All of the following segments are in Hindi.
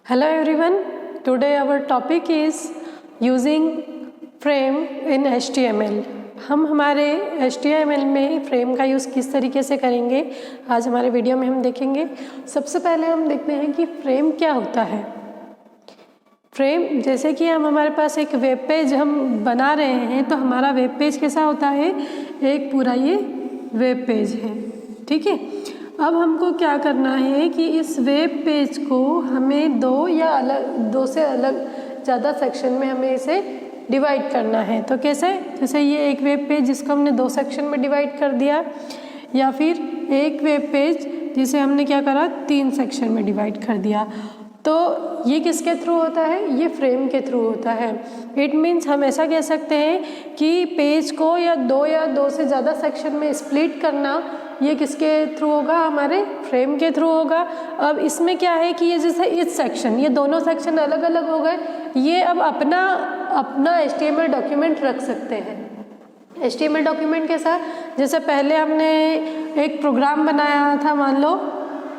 Hello everyone, today our topic is using frame in HTML। हम हमारे HTML में फ्रेम का यूज़ किस तरीके से करेंगे आज हमारे वीडियो में हम देखेंगे। सबसे पहले हम देखते हैं कि फ्रेम क्या होता है। फ्रेम जैसे कि हमारे पास एक वेब पेज हम बना रहे हैं तो हमारा वेब पेज कैसा होता है, एक पूरा ये वेब पेज है, ठीक है। अब हमको क्या करना है कि इस वेब पेज को हमें दो से अलग ज़्यादा सेक्शन में हमें इसे डिवाइड करना है। तो कैसे, जैसे ये एक वेब पेज जिसको हमने 2 सेक्शन में डिवाइड कर दिया, या फिर एक वेब पेज जिसे हमने क्या करा 3 सेक्शन में डिवाइड कर दिया। तो ये किसके थ्रू होता है, ये फ्रेम के थ्रू होता है। इट मीन्स हम ऐसा कह सकते हैं कि पेज को या दो से ज़्यादा सेक्शन में स्प्लिट करना ये किसके थ्रू होगा, हमारे फ्रेम के थ्रू होगा। अब इसमें क्या है कि ये जैसे इस सेक्शन, ये दोनों सेक्शन अलग अलग हो गए, ये अब अपना HTML डॉक्यूमेंट रख सकते हैं। HTML डॉक्यूमेंट कैसा, जैसे पहले हमने एक प्रोग्राम बनाया था, मान लो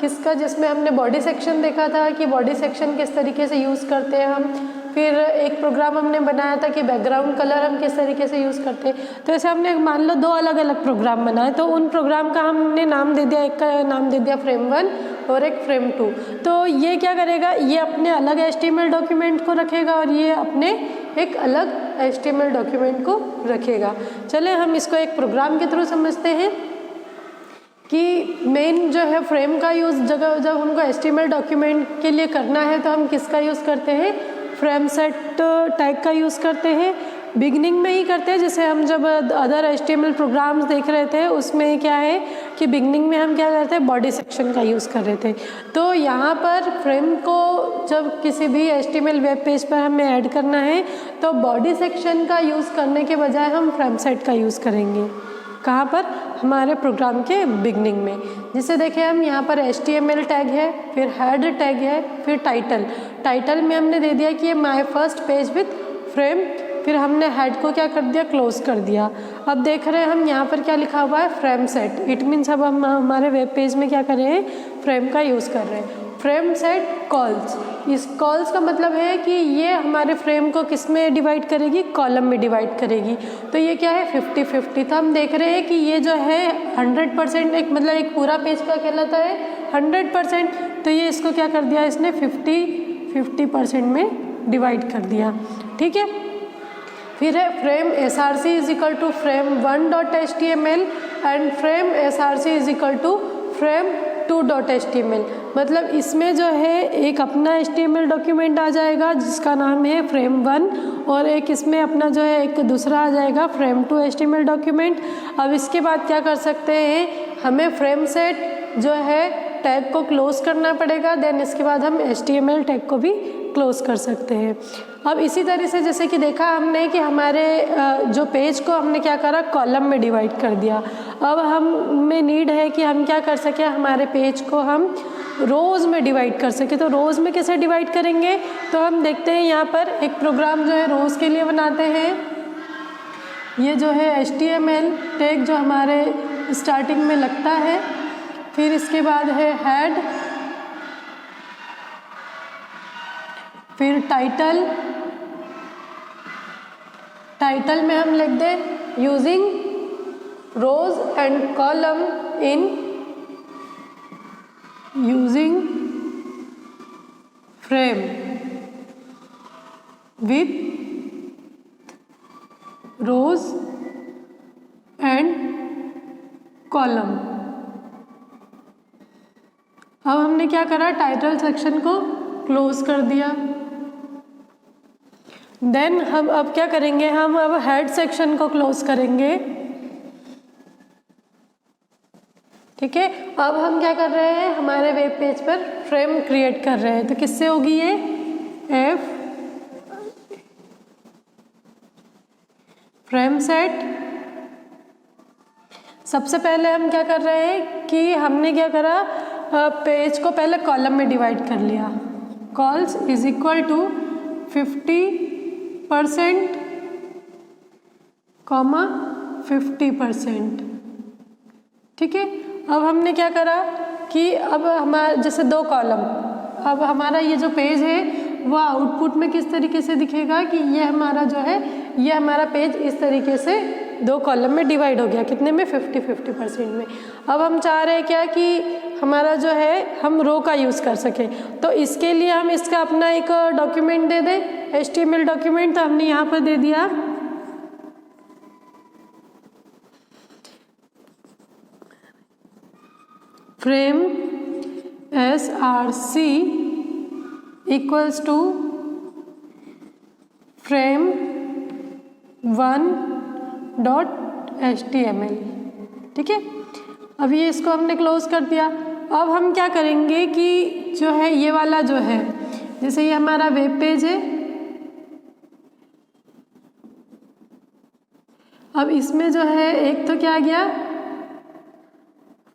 किसका, जिसमें हमने बॉडी सेक्शन देखा था कि बॉडी सेक्शन किस तरीके से यूज़ करते हैं हम। फिर एक प्रोग्राम हमने बनाया था कि बैकग्राउंड कलर हम किस तरीके से यूज़ करते हैं। तो ऐसे हमने मान लो 2 अलग अलग प्रोग्राम बनाए, तो उन प्रोग्राम का हमने नाम दे दिया, एक का नाम दे दिया फ्रेम 1 और एक फ्रेम 2। तो ये क्या करेगा, ये अपने अलग HTML डॉक्यूमेंट को रखेगा और ये अपने एक अलग HTML डॉक्यूमेंट को रखेगा। चले हम इसको एक प्रोग्राम के थ्रू समझते हैं कि मेन जो है फ्रेम का यूज़ जब हमको HTML डॉक्यूमेंट के लिए करना है तो हम किसका यूज़ करते हैं, फ्रेम सेट टैग का यूज़ करते हैं। बिगनिंग में ही करते हैं, जैसे हम जब अदर HTML प्रोग्राम्स देख रहे थे उसमें क्या है कि बिगनिंग में हम क्या करते हैं, बॉडी सेक्शन का यूज़ कर रहे थे। तो यहाँ पर फ्रेम को जब किसी भी HTML वेब पेज पर हमें ऐड करना है तो बॉडी सेक्शन का यूज़ करने के बजाय हम फ्रेम सेट का यूज़ करेंगे। कहाँ पर, हमारे प्रोग्राम के बिगनिंग में। जिसे देखें हम यहाँ पर HTML टैग है, फिर हेड टैग है, फिर टाइटल में हमने दे दिया कि ये my first page with frame, फिर हमने हेड को क्या कर दिया, क्लोज कर दिया। अब देख रहे हैं हम यहाँ पर क्या लिखा हुआ है, फ्रेम सेट। इट मीन्स अब हम हमारे वेब पेज में क्या कर रहे हैं, फ्रेम का यूज़ कर रहे हैं। फ्रेम सेट कॉल्स, इस कॉल्स का मतलब है कि ये हमारे फ्रेम को किस में डिवाइड करेगी, कॉलम में डिवाइड करेगी। तो ये क्या है, 50-50। तो हम देख रहे हैं कि ये जो है 100% एक मतलब एक पूरा पेज का कहलाता है 100%, तो ये इसको क्या कर दिया, इसने 50% में डिवाइड कर दिया, ठीक है। फिर है frame src is equal to frame1.html and frame src is equal to frame2.html। मतलब इसमें जो है एक अपना HTML डॉक्यूमेंट आ जाएगा जिसका नाम है frame1, और एक इसमें अपना जो है एक दूसरा आ जाएगा frame2 HTML डॉक्यूमेंट। अब इसके बाद क्या कर सकते हैं, हमें फ्रेम सेट जो है टैग को क्लोज करना पड़ेगा, देन इसके बाद हम HTML टैग को भी क्लोज कर सकते हैं। अब इसी तरह से जैसे कि देखा हमने कि हमारे जो पेज को हमने क्या करा, कॉलम में डिवाइड कर दिया। अब हमें नीड है कि हम क्या कर सकें, हमारे पेज को हम रोज़ में डिवाइड कर सके। तो रोज़ में कैसे डिवाइड करेंगे, तो हम देखते हैं यहाँ पर एक प्रोग्राम जो है रोज़ के लिए बनाते हैं। ये जो है HTML टैग जो हमारे स्टार्टिंग में लगता है, फिर इसके बाद है हेड, फिर टाइटल में हम लिख दें using rows and column in using frame with rows and column. अब हमने क्या करा, टाइटल सेक्शन को क्लोज कर दिया। देन हम अब क्या करेंगे, हम अब हेड सेक्शन को क्लोज करेंगे, ठीक है। अब हम क्या कर रहे हैं, हमारे वेब पेज पर फ्रेम क्रिएट कर रहे हैं। तो किससे होगी ये, फ्रेम सेट। सबसे पहले हम क्या कर रहे हैं कि हमने क्या करा, पेज को पहले कॉलम में डिवाइड कर लिया। कॉल्स इज इक्वल टू 50%, 50%, ठीक है। अब हमने क्या करा कि अब हमारे जैसे 2 कॉलम, अब हमारा ये जो पेज है वो आउटपुट में किस तरीके से दिखेगा कि ये हमारा जो है ये हमारा पेज इस तरीके से 2 कॉलम में डिवाइड हो गया, कितने में 50-50% में। अब हम चाह रहे हैं क्या कि हमारा जो है हम रो का यूज़ कर सकें, तो इसके लिए हम इसका अपना एक डॉक्यूमेंट दे दें, HTML डॉक्यूमेंट। तो हमने यहाँ पर दे दिया frame SRC equals to frame1.html। ठीक है, अब ये इसको हमने क्लोज कर दिया। अब हम क्या करेंगे कि जो है ये वाला जो है, जैसे ये हमारा वेब पेज है, अब इसमें जो है एक तो क्या आ गया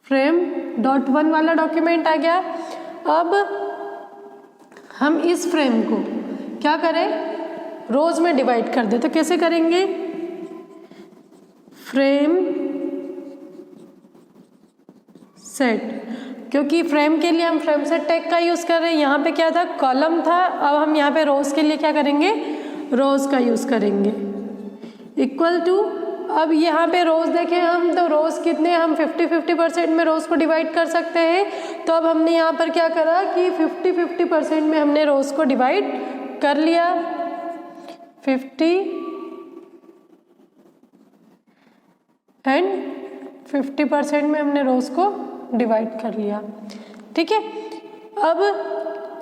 frame.1 वाला डॉक्यूमेंट आ गया। अब हम इस फ्रेम को क्या करें, रोज में डिवाइड कर दे। तो कैसे करेंगे, फ्रेम सेट, क्योंकि फ्रेम के लिए हम फ्रेम सेट टैग का यूज़ कर रहे हैं। यहाँ पे क्या था, कॉलम था, अब हम यहाँ पे रोज के लिए क्या करेंगे, रोज का यूज़ करेंगे। इक्वल टू, अब यहाँ पे रोज देखें हम, तो रोज कितने, हम 50-50% में रोज को डिवाइड कर सकते हैं। तो अब हमने यहाँ पर क्या करा कि 50-50% में हमने रोज को डिवाइड कर लिया। 50 एंड 50% में हमने रोज को डिवाइड कर लिया। ठीक है, अब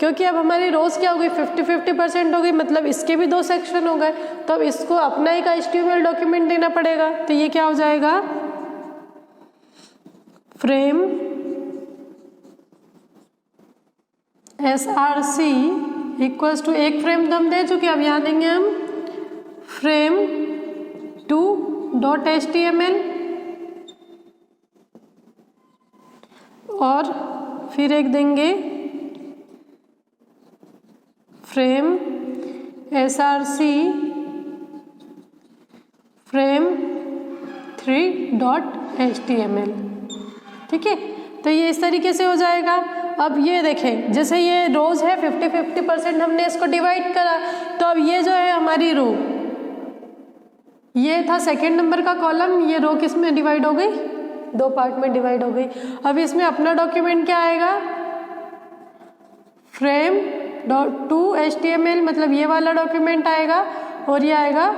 क्योंकि अब हमारी रोज क्या हो गई, 50-50% हो गई, मतलब इसके भी 2 सेक्शन हो गए, तो अब इसको अपना एक HTML डॉक्यूमेंट देना पड़ेगा। तो ये क्या हो जाएगा, फ्रेम SRC इक्वल्स टू, एक फ्रेम तो हम दे चुके, अब यहाँ देंगे हम frame2.html और फिर एक देंगे फ्रेम SRC frame3.html। ठीक है, तो ये इस तरीके से हो जाएगा। अब ये देखें, जैसे ये रोज है, 50-50% हमने इसको डिवाइड करा, तो अब ये जो है हमारी रो, ये था सेकेंड नंबर का कॉलम, ये रो किस में डिवाइड हो गई, 2 पार्ट में डिवाइड हो गई। अब इसमें अपना डॉक्यूमेंट क्या आएगा, frame.2.html, मतलब ये वाला डॉक्यूमेंट आएगा, और ये आएगा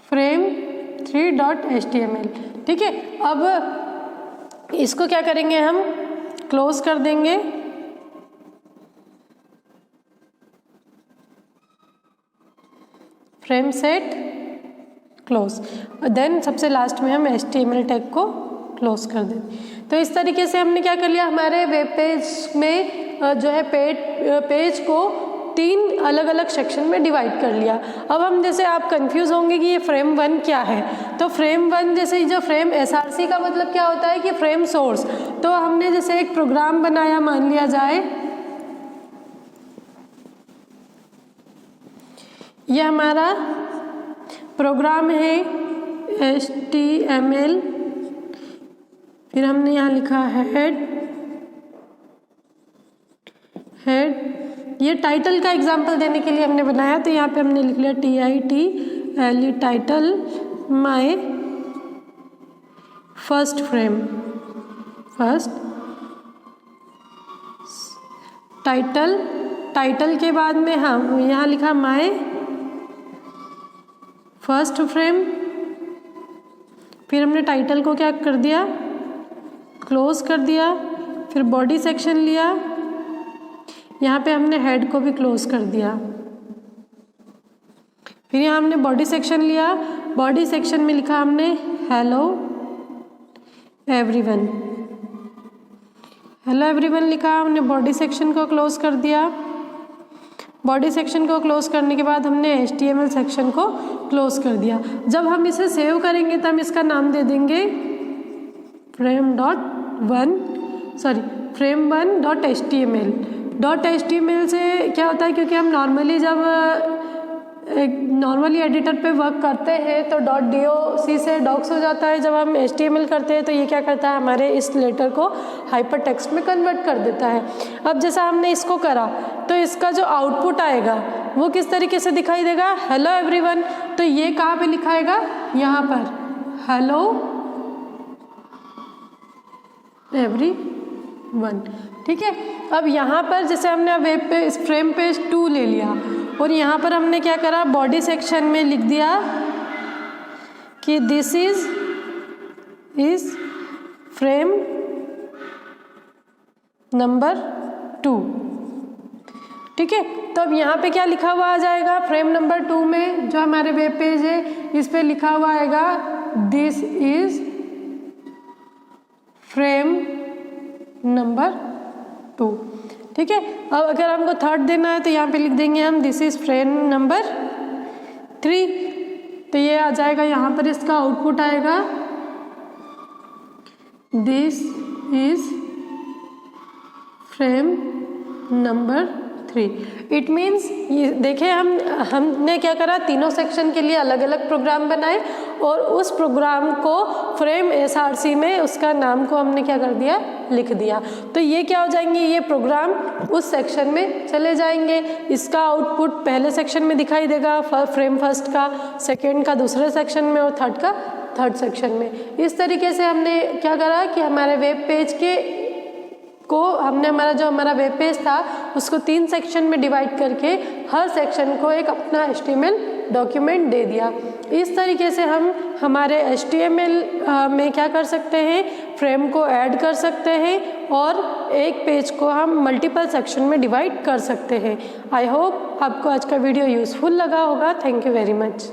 frame3.html। ठीक है, अब इसको क्या करेंगे, हम क्लोज कर देंगे। फ्रेम सेट क्लोज, देन सबसे लास्ट में हम HTML टैग को क्लोज कर देंगे। तो इस तरीके से हमने क्या कर लिया, हमारे वेब पेज में जो है पेज को 3 अलग अलग सेक्शन में डिवाइड कर लिया। अब हम जैसे आप कंफ्यूज होंगे कि ये फ्रेम 1 क्या है, तो फ्रेम 1 जैसे जो फ्रेम SRC का मतलब क्या होता है कि फ्रेम सोर्स। तो हमने जैसे एक प्रोग्राम बनाया, मान लिया जाए ये हमारा प्रोग्राम है HTML, फिर हमने यहाँ लिखा हेड, ये टाइटल का एग्जाम्पल देने के लिए हमने बनाया, तो यहाँ पे हमने लिख लिया TITLE title, my first frame, first title के बाद में हम यहाँ लिखा माय फर्स्ट फ्रेम, फिर हमने टाइटल को क्या कर दिया, क्लोज कर दिया, फिर बॉडी सेक्शन लिया, यहाँ पे हमने हेड को भी क्लोज कर दिया, फिर यहाँ हमने बॉडी सेक्शन लिया, बॉडी सेक्शन में लिखा हमने हेलो एवरीवन, हेलो एवरीवन लिखा, हमने बॉडी सेक्शन को क्लोज कर दिया। बॉडी सेक्शन को क्लोज करने के बाद हमने HTML सेक्शन को क्लोज कर दिया। जब हम इसे सेव करेंगे तो हम इसका नाम दे देंगे frame1.html। .html से क्या होता है, क्योंकि हम नॉर्मली जब नॉर्मली एडिटर पे वर्क करते हैं तो .doc से डॉक्स हो जाता है। जब हम HTML करते हैं तो ये क्या करता है, हमारे इस लेटर को हाइपर टेक्स्ट में कन्वर्ट कर देता है। अब जैसा हमने इसको करा तो इसका जो आउटपुट आएगा वो किस तरीके से दिखाई देगा, हेलो एवरीवन। तो ये कहाँ पे लिखाएगा, यहाँ पर हेलो एवरीवन, ठीक है। अब यहाँ पर जैसे हमने वेब पे इस फ्रेम पेज 2 ले लिया और यहाँ पर हमने क्या करा, बॉडी सेक्शन में लिख दिया कि दिस इज फ्रेम नंबर 2, ठीक है। तो अब यहाँ पे क्या लिखा हुआ आ जाएगा, फ्रेम नंबर 2 में जो हमारे वेब पेज है इस पे लिखा हुआ आएगा दिस इज फ्रेम नंबर 2, ठीक है। अब अगर हमको थर्ड देना है तो यहाँ पे लिख देंगे हम दिस इज फ्रेम नंबर 3। तो ये आ जाएगा, यहाँ पर इसका आउटपुट आएगा this is frame number 3। It means ये देखें, हमने क्या करा, तीनों सेक्शन के लिए अलग अलग प्रोग्राम बनाए और उस प्रोग्राम को फ्रेम SRC में उसका नाम को हमने क्या कर दिया, लिख दिया। तो ये क्या हो जाएंगे, ये प्रोग्राम उस सेक्शन में चले जाएंगे। इसका आउटपुट पहले सेक्शन में दिखाई देगा, फ्रेम फर्स्ट का, सेकेंड का दूसरे सेक्शन में और थर्ड का थर्ड सेक्शन में। इस तरीके से हमने क्या करा कि हमारे वेब पेज हमारा जो हमारा वेब पेज था उसको 3 सेक्शन में डिवाइड करके हर सेक्शन को एक अपना HTML डॉक्यूमेंट दे दिया। इस तरीके से हम हमारे HTML में क्या कर सकते हैं, फ्रेम को ऐड कर सकते हैं और एक पेज को हम मल्टीपल सेक्शन में डिवाइड कर सकते हैं। आई होप आपको आज का वीडियो यूज़फुल लगा होगा। Thank you very much.